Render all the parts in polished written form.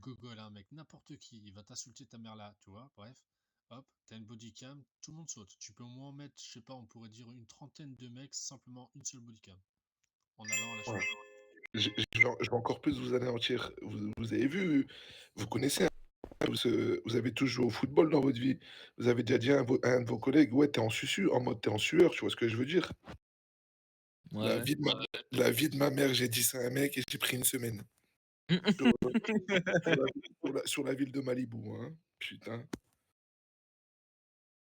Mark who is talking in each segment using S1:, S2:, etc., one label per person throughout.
S1: gogol, un mec, n'importe qui, il va t'insulter ta mère là, tu vois, bref. Hop, t'as une bodycam, tout le monde saute. Tu peux au moins mettre, je sais pas, on pourrait dire une trentaine de mecs, simplement une seule bodycam, en allant à la
S2: Ouais.
S1: cheville.
S2: Je vais encore plus vous anéantir. Vous avez vu, vous connaissez, vous avez tous joué au football dans votre vie. Vous avez déjà dit à un de vos collègues, ouais, t'es en susu, en mode t'es en sueur, tu vois ce que je veux dire? La
S3: Ouais.
S2: vie de ma, la vie de ma mère, j'ai dit ça à un mec et j'ai pris une semaine. Sur, sur la ville de Malibu, hein. Putain.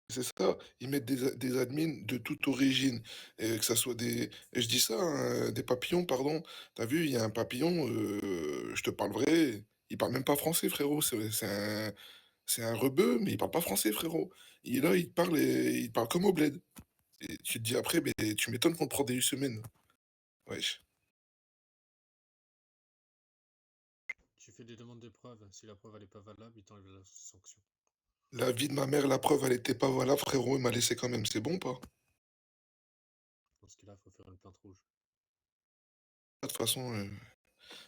S2: C'est ça, ils mettent des admins de toute origine, et que ça soit je dis ça, hein, des papillons, pardon. T'as vu, il y a un papillon, je te parle vrai, il parle même pas français, frérot. C'est un rebeu, mais il parle pas français, frérot. Il est là, il parle comme au bled. Et tu te dis après, mais tu m'étonnes qu'on te prend des semaines. Wesh.
S1: Tu fais des demandes de preuves, si la preuve elle est pas valable, il t'enlève la sanction.
S2: La vie de ma mère, la preuve, elle était pas valable, frérot, il m'a laissé quand même. C'est bon, pas?
S1: Dans ce cas-là, il faut faire une plainte rouge.
S2: De toute façon,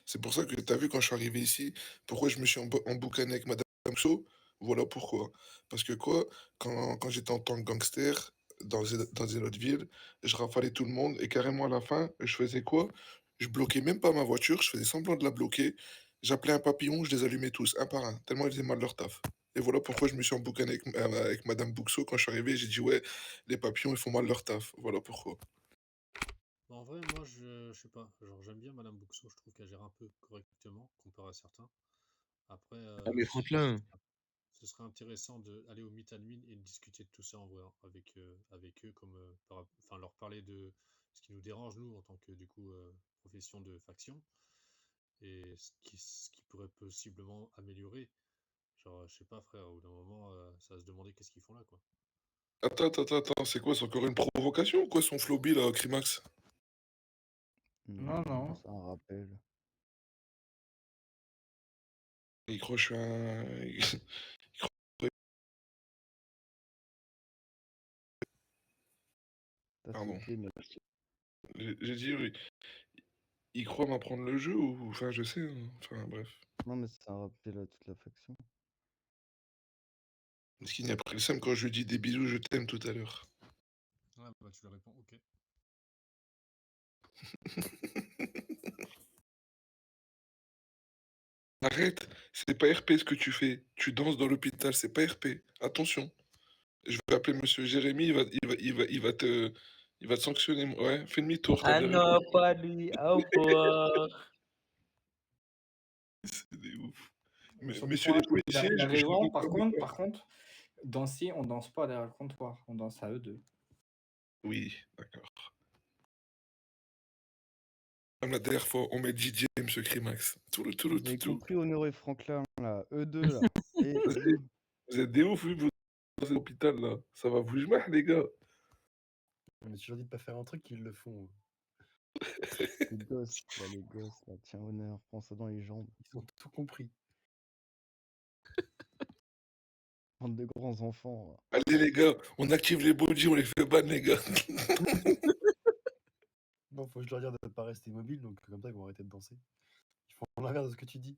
S2: c'est pour ça que tu as vu quand je suis arrivé ici, pourquoi je me suis emboucané avec Madame So. Voilà pourquoi. Parce que quoi, quand j'étais en tant que gangster dans une autre ville, je rafalais tout le monde et carrément à la fin, je faisais quoi? Je bloquais même pas ma voiture, je faisais semblant de la bloquer. J'appelais un papillon, je les allumais tous, un par un, tellement ils faisaient mal leur taf. Et voilà pourquoi je me suis emboucané avec Madame Buxo quand je suis arrivé. J'ai dit, ouais, les papillons, ils font mal leur taf. Voilà pourquoi.
S1: En vrai, moi, je sais pas, genre, j'aime bien Madame Buxo, je trouve qu'elle gère un peu correctement, comparé à certains. Après,
S3: Ah, mais Franklin,
S1: ce serait intéressant d'aller au Meet Admin et de discuter de tout ça en vrai, hein, avec eux, comme, enfin, leur parler de ce qui nous dérange, nous, en tant que, du coup, profession de faction, et ce qui pourrait possiblement améliorer. Genre, je sais pas, frère, au bout d'un moment, ça va se demander qu'est-ce qu'ils font là, quoi.
S2: Attends, c'est quoi? C'est encore une provocation ou quoi son flowbee là, Crimax?
S4: Non,
S5: Non,
S4: non.
S5: c'est un rappel.
S2: Il croit que je suis un.
S5: T'as
S2: Pardon.
S5: sauté, mais
S2: J'ai dit, oui. Il croit m'apprendre le jeu ou. Enfin, je sais, hein. Enfin, bref.
S5: non, mais c'est un rappel à toute la faction.
S2: Est-ce qu'il n'y a pris le seum quand je lui dis des bisous, je t'aime tout à l'heure?
S1: Ouais, bah, tu leur réponds, ok.
S2: Arrête, c'est pas RP ce que tu fais. Tu danses dans l'hôpital, c'est pas RP. Attention. Je vais appeler monsieur Jérémy, il va te sanctionner. Ouais, fais demi-tour, t'as
S4: Ah
S2: bien
S4: non, pas lui. Au revoir.
S2: c'est des ouf.
S4: Sur des
S2: Messieurs
S4: points,
S2: les policiers,
S4: il a
S2: je
S4: raison.
S2: reviens
S4: Par
S2: pas vous
S4: contre,
S2: voir.
S4: danser, on danse pas derrière le comptoir. On danse à eux deux.
S2: Oui, d'accord. Comme la dernière fois, on met DJ, monsieur Crimax.
S5: Vous avez compris, Honoré Franklin, là. Eux deux, là. Et
S2: Vous êtes des ouf, vu que vous êtes à l'hôpital, là. Ça va vous jouer, les gars.
S6: On a toujours dit de pas faire un truc, ils le font.
S5: les gosses, là. Tiens, honneur, prends ça dans les jambes.
S6: Ils ont tout compris.
S5: Bande de grands enfants. Là.
S2: Allez, les gars, on active les bodies, on les fait ban, les gars.
S6: Non, faut que je leur dise de ne pas rester immobile, donc comme ça, ils vont arrêter de danser. Ils font l'inverse de ce que tu dis.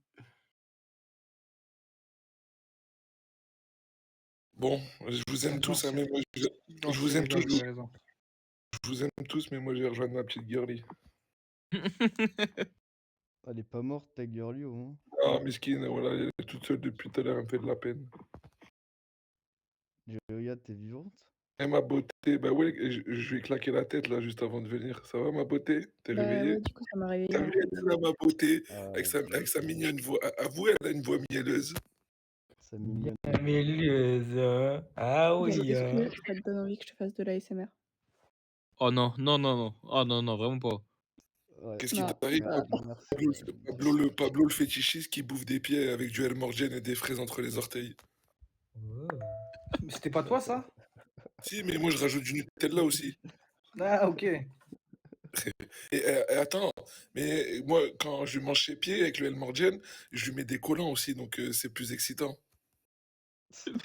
S2: Bon, je vous aime tous, hein, mais moi, je vous
S4: Gentil,
S2: aime
S4: les gars,
S2: tous.
S4: vous avez raison.
S2: Je vous aime tous, mais moi, je vais rejoindre ma petite girlie.
S5: Elle est pas morte, ta girlie, au moins.
S2: Ah, Miskine, voilà, elle est toute seule depuis tout à l'heure, elle me fait de la peine.
S5: Joya, t'es vivante?
S2: Eh, ma beauté, bah ouais, je lui ai claqué la tête, là, juste avant de venir. Ça va, ma beauté? T'es réveillée?
S7: Ouais, du coup, ça m'a réveillée.
S2: T'as vu, elle est là, ma beauté,
S5: Ah,
S2: avec sa mignonne voix. Avouez, elle a une voix mielleuse.
S5: sa mignonne.
S4: Mielleuse. Ah
S7: Est-ce
S4: oui.
S7: que ça te donne envie que je te fasse de l'ASMR?
S3: oh non, non, non, non. Ah non, non, vraiment pas.
S5: Ouais.
S2: Qu'est-ce qui
S7: Non.
S2: t'arrive,
S5: Merci.
S2: Pablo le fétichiste qui bouffe des pieds avec du El Morgen et des fraises entre les orteils?
S4: Mais c'était pas toi, ça?
S2: Si, mais moi, je rajoute du Nutella aussi.
S4: Ah, ok.
S2: Et attends, mais moi, quand je mange ses pieds avec le El Morgen, je lui mets des collants aussi, donc c'est plus excitant.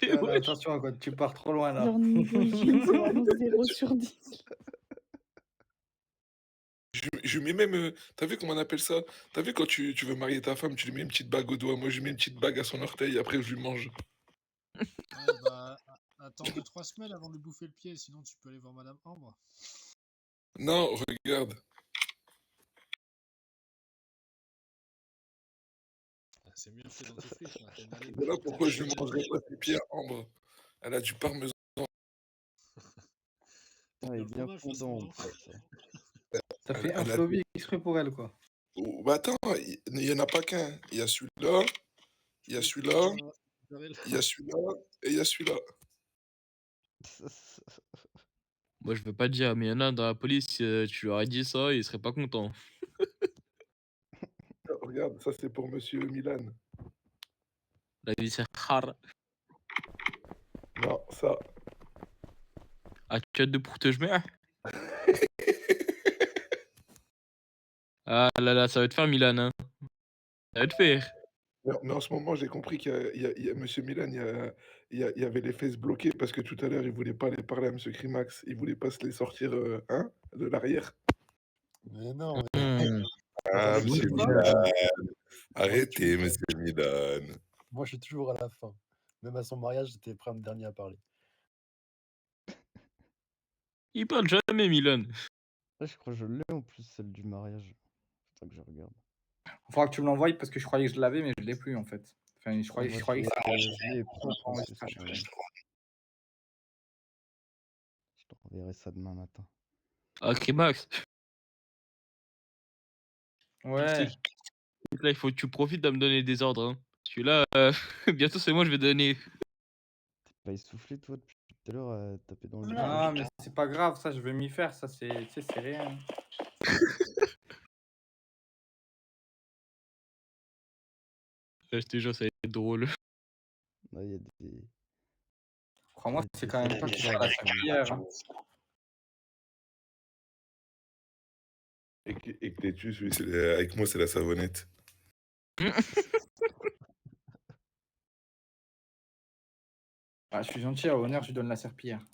S3: Mais ouais.
S4: Attention, quoi, tu pars trop loin, là.
S7: Genre, niveau hygiène, c'est vraiment 0 sur 10.
S2: je lui mets même. T'as vu comment on appelle ça? T'as vu quand tu veux marier ta femme, tu lui mets une petite bague au doigt. Moi, je lui mets une petite bague à son orteil, après, je lui mange.
S1: Ouais, bah, attends 2-3 semaines avant de lui bouffer le pied, sinon tu peux aller voir Madame Ambre.
S2: Non, regarde.
S1: Ah, c'est mieux fait dentifrice, là. T'as une haleine
S2: Voilà
S1: qui
S2: pourquoi je lui
S1: t'as
S2: mangerai pas ses pieds à Ambre. Elle a du parmesan.
S1: bien
S5: Ouais, il
S1: le
S5: est bien
S1: fromage, de toute
S5: fondant
S1: façon,
S5: en
S1: non?
S5: plus.
S4: Ça fait un
S2: Elle a...
S4: Floby exprès pour elle, quoi.
S2: Oh, bah attends, il y en a pas qu'un. Il y a celui-là, il y a
S1: Fais
S2: celui-là,
S1: pour, Mozzarella.
S2: il y a celui-là et il y a celui-là.
S3: Moi, je veux pas te dire, mais il y en a dans la police, tu leur as dit ça, ils seraient pas contents.
S2: Regarde, ça c'est pour Monsieur Milan.
S3: La vie, c'est rare.
S2: Non, ça.
S3: Ah, tu as de pour te jouer? Ah là là, ça va te faire Milan, hein. Ça va te faire.
S2: Mais en ce moment, j'ai compris qu'il y a Monsieur Milan, il y avait les fesses bloquées parce que tout à l'heure, il voulait pas aller parler à Monsieur Crimax. Il voulait pas se les sortir hein, de l'arrière.
S6: Mais non, mais
S3: Mmh.
S2: Ah,
S6: attendez,
S2: Monsieur
S6: tu
S2: Milan.
S6: Moi,
S2: Arrêtez, Monsieur Milan.
S6: moi, je suis toujours à la fin. Même à son mariage, j'étais prêt le dernier à parler.
S3: Il parle jamais, Milan.
S5: Ah, je crois que je l'ai en plus, celle du mariage. Faut que je regarde.
S4: Il faudra que tu me l'envoies parce que je croyais que je l'avais, mais je l'ai plus en fait. Enfin, je
S5: Moi,
S4: croyais que c'était
S5: je l'ai propre en plus.
S4: enregistré.
S5: Je te renverrai ça demain matin.
S3: Ah, Crimax.
S4: Ouais.
S3: Là, il faut que tu profites de me donner des ordres, hein. Parce que là, bientôt, c'est moi, je vais donner.
S5: T'es pas essoufflé, toi, depuis tout à l'heure, à taper dans le vide?
S4: Ah, mais c'est pas grave, ça, je vais m'y faire. Ça, c'est, tu sais, c'est rien.
S3: Je te jure, ça va être drôle.
S5: Là, il y a des...
S4: Crois-moi,
S5: il y a
S4: c'est
S5: des
S4: quand même pas que je suis à la
S5: sacrifices.
S4: serpillière. Hein.
S2: Et que t'es tu, avec moi, c'est la savonnette.
S4: Ah, je suis gentil, à honneur, je lui donne la serpillière.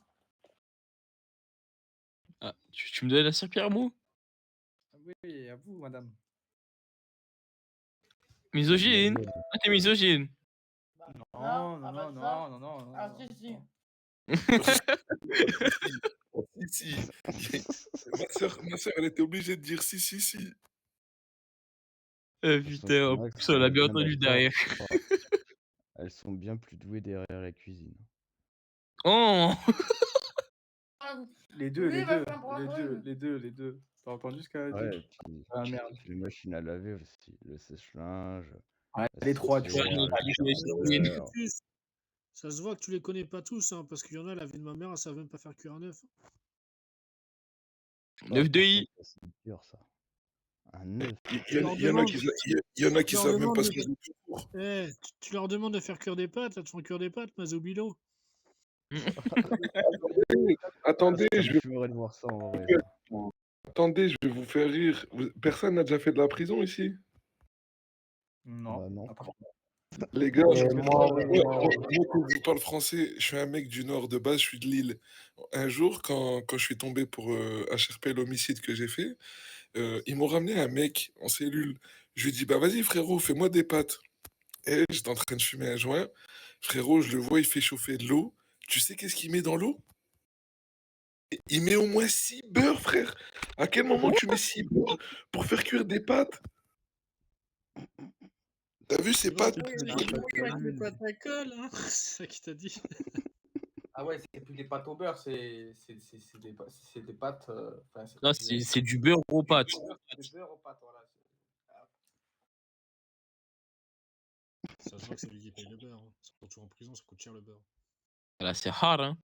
S3: Ah, tu me donnes la serpillière, moi?
S4: Ah oui, à vous, madame.
S3: Misogyne. Ah, t'es misogyne.
S4: Non, non, non, non, non, non.
S8: Ah, si, si.
S2: Oh, si, si. Ma soeur, elle était obligée de dire si, si, si.
S3: Putain, en
S5: Max,
S3: plus, on l'a bien
S5: rien à
S3: entendu
S5: voir,
S3: derrière.
S5: je crois. Elles sont bien plus douées derrière la cuisine.
S3: Oh!
S4: Les deux,
S8: Oui,
S4: les
S8: bah,
S4: deux,
S8: c'est un
S4: les deux,
S8: problème.
S4: les deux, les deux. T'as entendu ce qu'elle a dit?
S5: Ouais, puis
S4: Ah merde.
S5: les machines à laver aussi. Le sèche-linge,
S4: Ouais,
S5: la
S4: les trois, tu vois.
S5: serpillière,
S3: Ouais,
S5: l'aspirateur.
S1: Ça se voit que tu les connais pas tous, hein, parce qu'il y en a, la vie de ma mère, elle savait même pas faire cuire un œuf.
S3: 9 de
S5: Par
S3: I.
S5: contre, ça, c'est dur, ça. Un œuf.
S2: Il y en a qui
S1: leur
S2: savent même
S1: demande
S2: pas
S1: de
S2: ce que c'est.
S1: Eh, tu leur demandes de faire cuire des pâtes, elles te font cuire des pâtes, Mazobilo.
S2: Attendez,
S5: Ça
S2: je
S5: me
S2: vais...
S5: fumerait de voir ça en vrai.
S2: Attendez, je vais vous faire rire. Personne n'a déjà fait de la prison ici?
S4: Non.
S5: Bah non.
S4: à part-
S2: Les gars,
S8: moi, oui,
S2: moi, je parle français, je suis un mec du Nord de base, je suis de Lille. Un jour, quand je suis tombé pour HRP l'homicide que j'ai fait, ils m'ont ramené un mec en cellule. Je lui ai dit, bah vas-y frérot, fais-moi des pâtes. Et j'étais en train de fumer un joint. Frérot, je le vois, il fait chauffer de l'eau. Tu sais qu'est-ce qu'il met dans l'eau? Il met au moins 6 beurres, frère. À quel moment tu mets 6 beurres pour faire cuire des pâtes? T'as vu ces pâtes?
S1: Oui,
S5: Le
S1: avec
S5: pâtes
S1: les pâtes à colle, hein. C'est ça qui t'a dit.
S4: Ah ouais, c'est plus des pâtes au beurre, c'est des pâtes. Enfin,
S3: Non, c'est du beurre aux pâtes.
S4: du beurre aux pâtes, voilà.
S1: Ça se voit que c'est lui qui paye le beurre. Hein. Surtout en prison, ça coûte cher le beurre.
S3: Là, c'est rare, hein.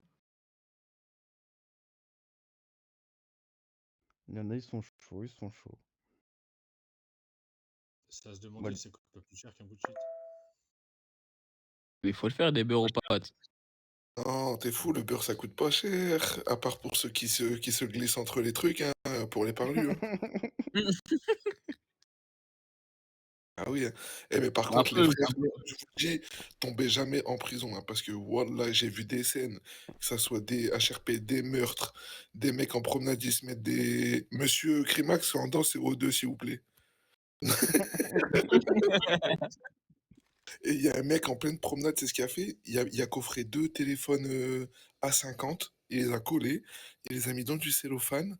S5: Il y en a, ils sont chauds, ils sont chauds.
S1: C'est à se demander
S5: Ouais.
S1: si ça coûte pas plus cher qu'un bout de shit.
S3: Mais il faut le faire, des beurres aux pâtes.
S2: Non, t'es fou, le beurre ça coûte pas cher. À part pour ceux qui se glissent entre les trucs, hein, pour les parlus. Hein. Ah oui, hein. Eh, mais par
S3: Bah,
S2: contre, les
S3: après,
S2: frères, je vous dis, tombez jamais en prison, hein, parce que wallah, j'ai vu des scènes, que ça soit des HRP, des meurtres, des mecs en promenade, ils se mettent des... Monsieur Crimax, en danse 02, s'il vous plaît. Et il y a un mec en pleine promenade, c'est ce qu'il a fait. Il a coffré 2 téléphones A50, il les a collés, il les a mis dans du cellophane.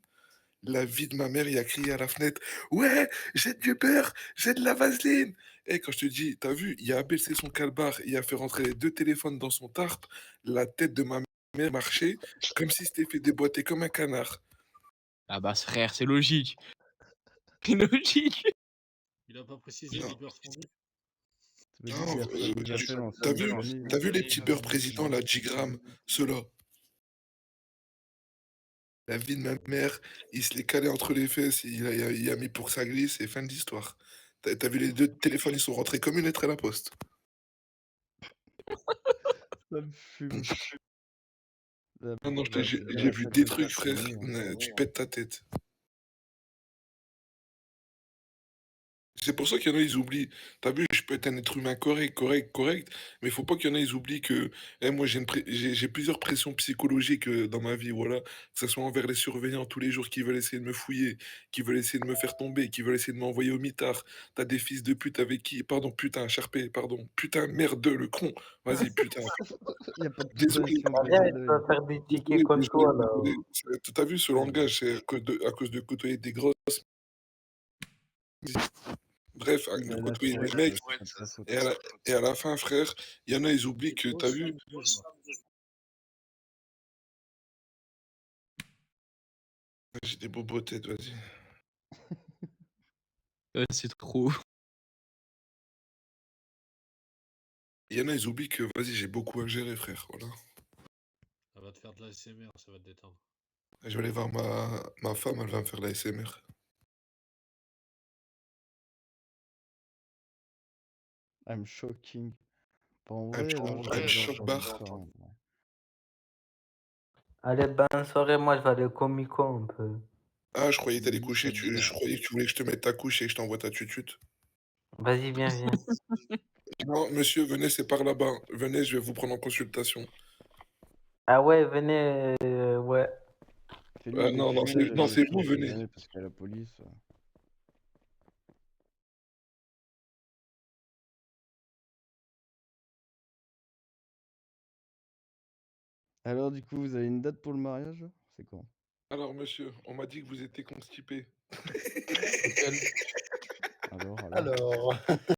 S2: La vie de ma mère, il a crié à la fenêtre: «Ouais, j'ai du beurre, j'ai de la vaseline!» Et quand je te dis, t'as vu, il a abaissé son calbar, il a fait rentrer les 2 téléphones dans son tarp, la tête de ma mère marchait comme si c'était fait déboîter comme un canard.
S3: ah bah, frère, c'est logique. C'est logique.
S1: Il a pas précisé
S2: Non,
S1: du beurre fondu?
S5: Tu me dis
S2: non,
S5: qu'il a il a fait dans
S2: t'as
S5: sa
S2: vu,
S5: famille.
S2: t'as vu les petits beurres présidents, là, 10 grammes, ceux-là? La vie de ma mère, il se les calait entre les fesses, il a mis pour que ça glisse et fin de l'histoire. T'as vu les 2 téléphones, ils sont rentrés comme une lettre à la poste.
S5: Ça me fume. La
S2: Non, non,
S5: pauvre, elle a
S2: j'ai
S5: bien
S2: vu
S5: fait
S2: des
S5: dans sa
S2: trucs, frère,
S5: famille, hein.
S2: tu pètes ta tête. C'est pour ça qu'il y en a, ils oublient. T'as vu, je peux être un être humain correct, mais il faut pas qu'il y en a, ils oublient que moi, j'ai plusieurs pressions psychologiques dans ma vie, voilà. Que ce soit envers les surveillants tous les jours qui veulent essayer de me fouiller, qui veulent essayer de me faire tomber, qui veulent essayer de m'envoyer au mitard. T'as des fils de pute avec qui... Pardon, putain, Charpé, pardon. Putain, merde, le con. Vas-y, putain.
S5: Il y a pas de
S2: Désolé,
S5: putain ici, on
S4: Arrête, tu
S5: désolé.
S4: vas faire des tickets
S2: désolé,
S4: contre toi, là.
S2: désolé. T'as vu ce langage, c'est à cause de côtoyer des grosses... Bref, de
S5: Ouais, la
S2: côtoyer des
S5: chouette,
S2: mecs.
S5: c'est pas de ta faute.
S2: Et à la fin, frère, il y en a, ils oublient
S1: C'est
S2: que,
S1: trop
S2: t'as vu,
S1: sérieux, moi.
S2: j'ai des bobos têtes, vas-y.
S3: Ouais, c'est trop.
S2: Il y en a, ils oublient que, vas-y, j'ai beaucoup à gérer, frère, voilà.
S1: Ça va te faire de l'ASMR, ça va te détendre.
S2: Je vais aller voir ma femme, elle va me faire la SMR.
S5: I'm shocking. Bah, en
S2: I'm
S5: vrai,
S2: shock,
S5: là, j'ai
S2: I'm
S5: déjà
S2: shock
S5: entendu
S2: bar.
S5: ça, hein.
S4: Allez, bonne soirée, moi je vais aller au Comico un peu.
S2: Ah, je croyais que t'allais
S5: Bisous,
S2: coucher,
S5: salut.
S2: je croyais que tu voulais que je te mette ta couche et que je t'envoie ta tutute.
S4: Vas-y, viens.
S2: Non, monsieur, venez, c'est par là-bas. Venez, je vais vous prendre en consultation.
S4: Ah ouais, venez, ouais.
S5: Fais-lui
S2: Non, non,
S5: décrire
S2: non, c'est
S5: et tout,
S2: vous,
S5: on sait
S2: venez.
S5: jamais parce qu'il y a la police. Alors, du coup, vous avez une date pour le mariage? C'est quand?
S2: Alors, monsieur, on m'a dit que vous étiez constipé.
S4: Nickel.
S5: Alors?
S6: Alors.